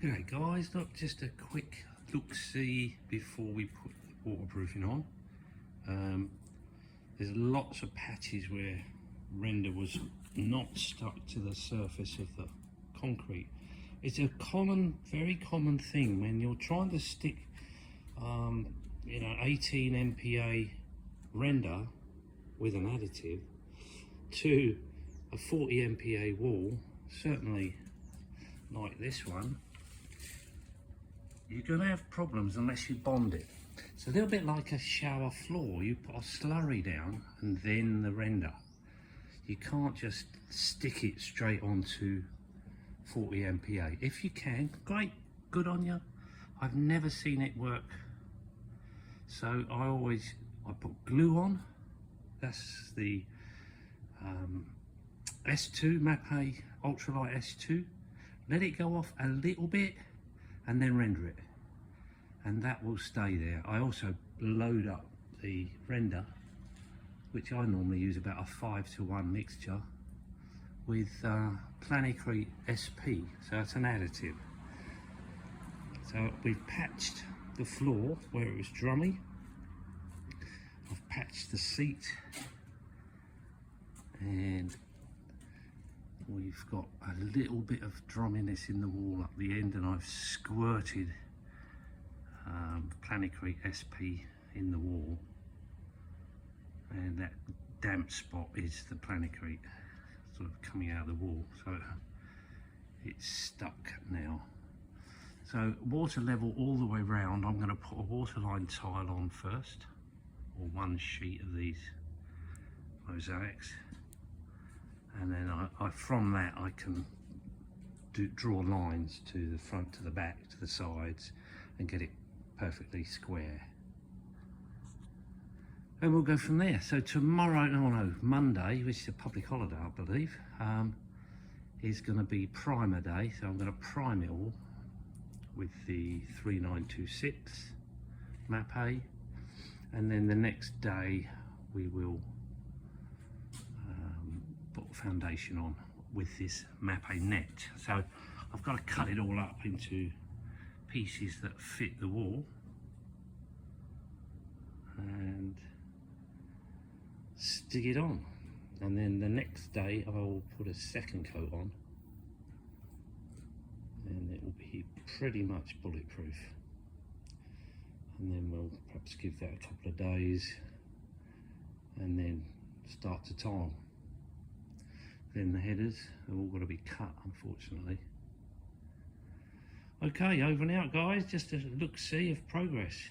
G'day guys, look, just a quick look-see before we put the waterproofing on. There's lots of patches where render was not stuck to the surface of the concrete. It's a very common thing when you're trying to stick 18 MPa render with an additive to a 40 MPa wall, certainly like this one. You're going to have problems unless you bond it. It's a little bit like a shower floor. You put a slurry down and then the render. You can't just stick it straight onto 40 MPa. If you can, great, good on you. I've never seen it work. So I put glue on. That's the S2, Mapei Ultralight S2. Let it go off a little bit and then render it, and that will stay there. I also load up the render, which I normally use about a 5:1 mixture with Planecrete SP, so it's an additive. So we've patched the floor where it was drummy. I've patched the seat, and we've got a little bit of drumminess in the wall up the end, and I've squirted Planecrete SP in the wall, and that damp spot is the Planecrete sort of coming out of the wall, so it's stuck now. So water level all the way round. I'm going to put a waterline tile on first, or one sheet of these mosaics. And then from that I can draw lines to the front, to the back, to the sides, and get it perfectly square. And we'll go from there. So tomorrow, Monday, which is a public holiday I believe, is going to be primer day. So I'm going to prime it all with the 3926 Mapei, and then the next day we will put foundation on with this Mapei net. So I've got to cut it all up into pieces that fit the wall and stick it on, and then the next day I will put a second coat on, and it will be pretty much bulletproof. And then we'll perhaps give that a couple of days and then start to tile. Then the headers have all got to be cut, unfortunately. Okay, over and out guys, just a look-see of progress.